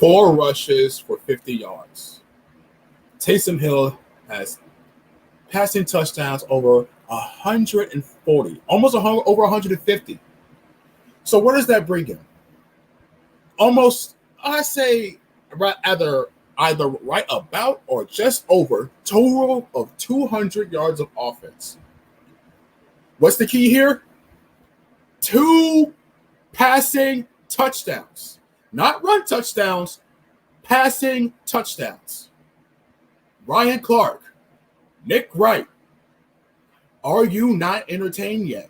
4 rushes for 50 yards. Taysom Hill has passing touchdowns over 140, almost over 150. So where does that bring him? Almost, I say, either right about or just over total of 200 yards of offense. What's the key here? 2 passing touchdowns. Not run touchdowns, passing touchdowns. Ryan Clark, Nick Wright, are you not entertained yet?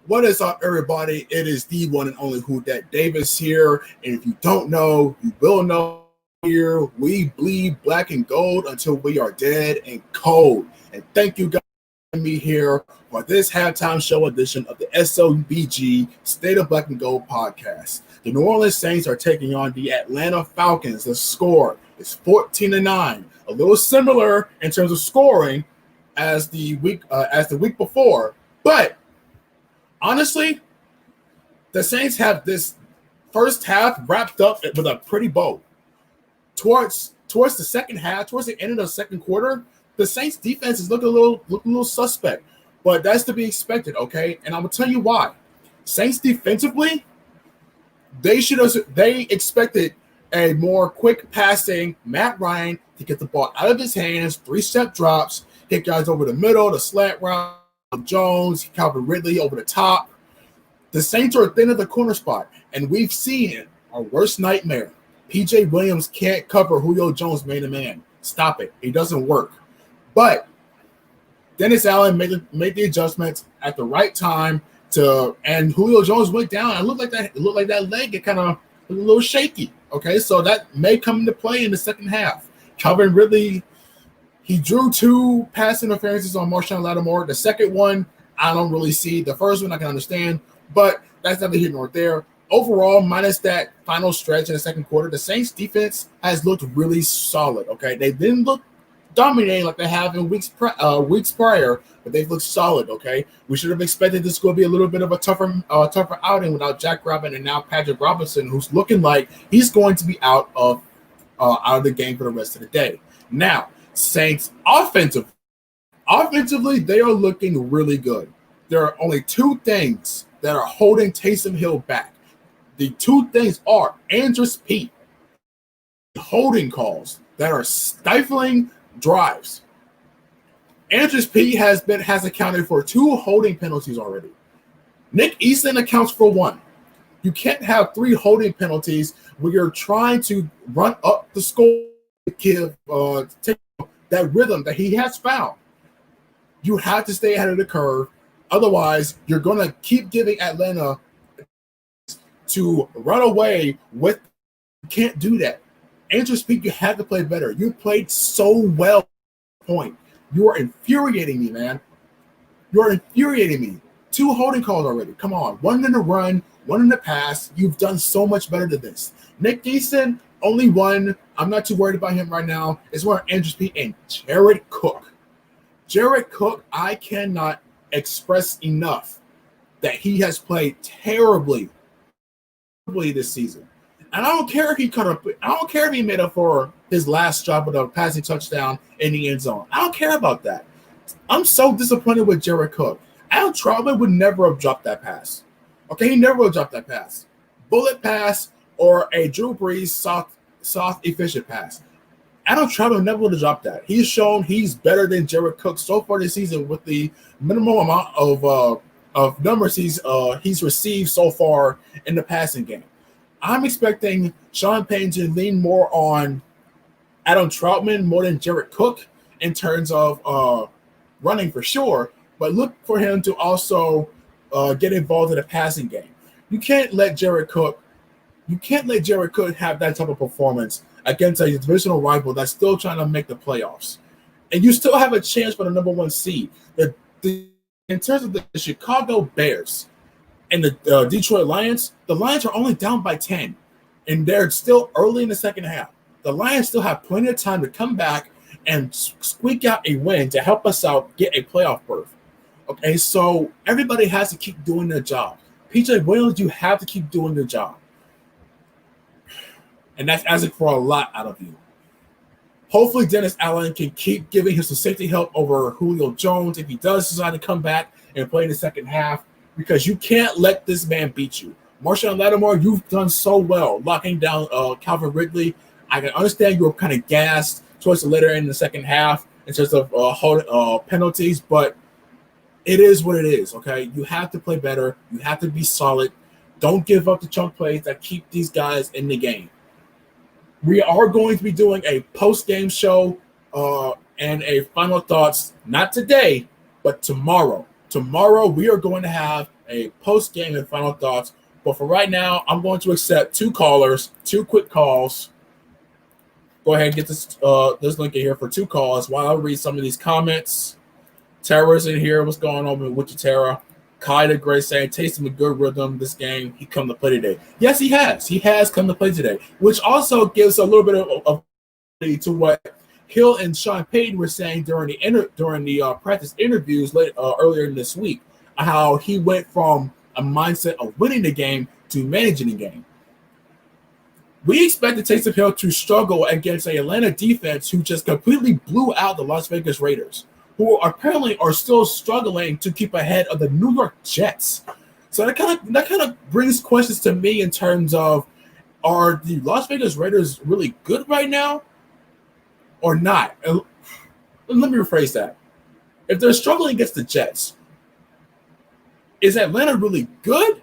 What is up, everybody? It is the one and only Who Dat Davis here. And if you don't know, you will know. Here we bleed black and gold until we are dead and cold. And thank you guys for having me here for this halftime show edition of the SOBG State of Black and Gold podcast. The New Orleans Saints are taking on the Atlanta Falcons. The score is 14-9, a little similar in terms of scoring as the week before. But honestly, the Saints have this first half wrapped up with a pretty bow. Towards the second half, towards the end of the second quarter, the Saints defense is looking a little suspect, but that's to be expected, okay? And I'm gonna tell you why. Saints defensively, they expected a more quick passing Matt Ryan to get the ball out of his hands, 3-step drops, hit guys over the middle, the slant route, Jones, Calvin Ridley over the top. The Saints are thin at the corner spot, and we've seen it, our worst nightmare. P.J. Williams can't cover Julio Jones man-to-man. Stop it. It doesn't work. But Dennis Allen made the adjustments at the right time and Julio Jones went down. It looked like that leg get kind of a little shaky. Okay, so that may come into play in the second half. Calvin Ridley, he drew 2 pass interferences on Marshawn Lattimore. The second one, I don't really see. The first one I can understand, but that's neither here nor there. Overall, minus that final stretch in the second quarter, the Saints defense has looked really solid. Okay, they didn't look dominating like they have in weeks prior, but they've looked solid. Okay, we should have expected this to be a little bit of a tougher outing without Jack Robin and now Patrick Robinson, who's looking like he's going to be out of the game for the rest of the day. Now, Saints offensively, they are looking really good. There are only 2 things that are holding Taysom Hill back. The 2 things are Andrus Peat, holding calls that are stifling drives. Andrus Peat has accounted for 2 holding penalties already. Nick Easton accounts for 1. You can't have 3 holding penalties when you're trying to run up the score to take that rhythm that he has found. You have to stay ahead of the curve. Otherwise, you're going to keep giving Atlanta to run away with. You can't do that. Andrus Peat, you have to play better. You played so well. Point. You are infuriating me, man. You're infuriating me. 2 holding calls already. Come on. 1 in the run, 1 in the pass. You've done so much better than this. Nick Easton, only 1. I'm not too worried about him right now. It's more Andrus Peat and Jared Cook. Jared Cook, I cannot express enough that he has played terribly this season. And I don't care if he made up for his last drop with a passing touchdown in the end zone. I don't care about that. I'm so disappointed with Jared Cook. Adam Troutman would never have dropped that pass. Okay, he never would have dropped that pass. Bullet pass or a Drew Brees soft, efficient pass. Adam Troutman never would have dropped that. He's shown he's better than Jared Cook so far this season with the minimum amount of numbers he's received so far in the passing game. I'm expecting Sean Payton to lean more on Adam Troutman more than Jared Cook in terms of running for sure, but look for him to also get involved in the passing game. You can't let Jared Cook have that type of performance against a divisional rival that's still trying to make the playoffs. And you still have a chance for the number 1 seed. In terms of the Chicago Bears and the Detroit Lions, the Lions are only down by 10, and they're still early in the second half. The Lions still have plenty of time to come back and squeak out a win to help us out get a playoff berth. Okay, so everybody has to keep doing their job. PJ Williams, you have to keep doing your job. And that's asking for a lot out of you. Hopefully, Dennis Allen can keep giving him some safety help over Julio Jones if he does decide to come back and play in the second half, because you can't let this man beat you. Marshawn Lattimore, you've done so well locking down Calvin Ridley. I can understand you were kind of gassed towards the later end of the second half in terms of penalties, but it is what it is, okay? You have to play better. You have to be solid. Don't give up the chunk plays that keep these guys in the game. We are going to be doing a post-game show and a final thoughts, not today, but tomorrow. Tomorrow, we are going to have a post-game and final thoughts. But for right now, I'm going to accept 2 callers, 2 quick calls. Go ahead and get this link in here for 2 calls while I read some of these comments. Tara's in here. What's going on with you, Tara? Kai the Great saying, tasting a good rhythm this game. He come to play today. Yes, he has. He has come to play today, which also gives a little bit of to what Hill and Sean Payton were saying during the practice interviews earlier in this week, how he went from a mindset of winning the game to managing the game. We expected Taysom Hill to struggle against an Atlanta defense who just completely blew out the Las Vegas Raiders, who apparently are still struggling to keep ahead of the New York Jets. So that kind of brings questions to me in terms of, are the Las Vegas Raiders really good right now or not? And let me rephrase that. If they're struggling against the Jets, is Atlanta really good,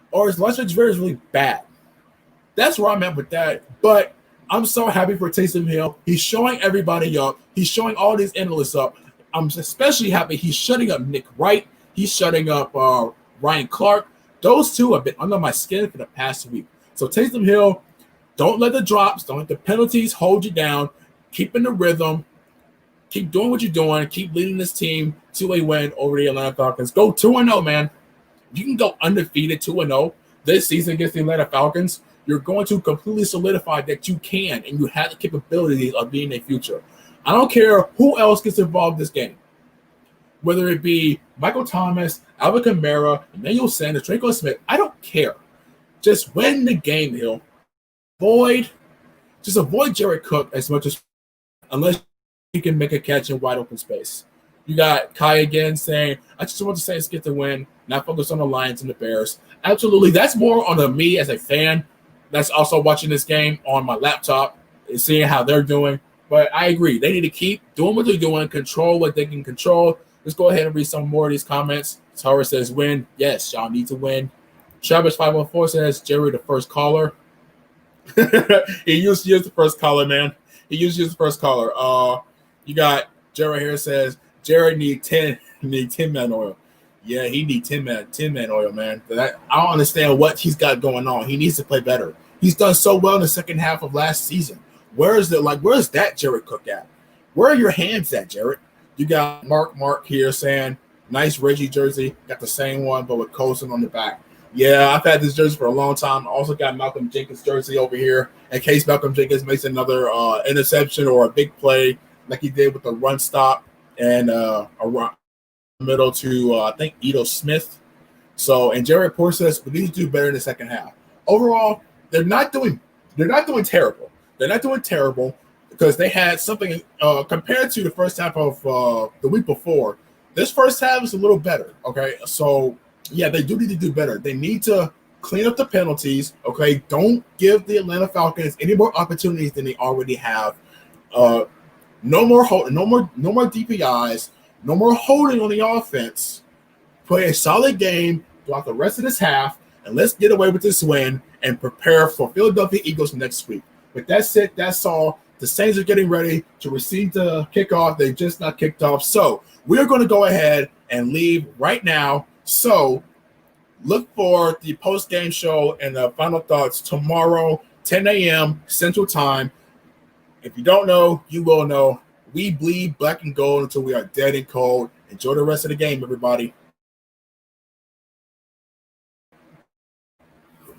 or is Las Vegas Raiders really bad? That's where I'm at with that. But I'm so happy for Taysom Hill. He's showing everybody up. He's showing all these analysts up. I'm especially happy he's shutting up Nick Wright. He's shutting up Ryan Clark. Those two have been under my skin for the past week. So Taysom Hill, don't let the drops, don't let the penalties hold you down. Keep in the rhythm. Keep doing what you're doing. Keep leading this team to a win over the Atlanta Falcons. Go 2-0, man. If you can go undefeated 2-0 this season against the Atlanta Falcons, you're going to completely solidify that you can and you have the capabilities of being a future. I don't care who else gets involved in this game, whether it be Michael Thomas, Alvin Kamara, Emmanuel Sanders, Draco Smith. I don't care. Just win the game, Hill. Just avoid Jared Cook as much as, unless you can make a catch in wide open space. You got Kai again saying, I just want the Saints get the win, not focus on the Lions and the Bears. Absolutely. That's more on me as a fan that's also watching this game on my laptop and seeing how they're doing. But I agree. They need to keep doing what they're doing, control what they can control. Let's go ahead and read some more of these comments. Tara says, win. Yes, y'all need to win. Travis 514 says, Jerry, the first caller. He used to use the first caller, man. He used to use the first caller. You got Jerry here says, Jerry need 10 man oil. Yeah, he need 10 man oil, man. I don't understand what he's got going on. He needs to play better. He's done so well in the second half of last season. Where's that Jared Cook at? Where are your hands at, Jared? You got Mark here saying, nice Reggie jersey. Got the same one, but with Colson on the back. Yeah, I've had this jersey for a long time. I also got Malcolm Jenkins' jersey over here in case Malcolm Jenkins makes another interception or a big play like he did with the run stop and a run middle to, I think, Ito Smith. So, and Jared Poor says, we need to do better in the second half. Overall, they're not doing terrible. They're not doing terrible because they had something compared to the first half of the week before. This first half is a little better, okay? So, yeah, they do need to do better. They need to clean up the penalties, okay? Don't give the Atlanta Falcons any more opportunities than they already have. No more DPIs, no more holding on the offense. Play a solid game throughout the rest of this half, and let's get away with this win and prepare for Philadelphia Eagles next week. But that's it. That's all. The Saints are getting ready to receive the kickoff. They just not kicked off. So we're going to go ahead and leave right now. So look for the post-game show and the final thoughts tomorrow, 10 a.m. Central Time. If you don't know, you will know. We bleed black and gold until we are dead and cold. Enjoy the rest of the game, everybody.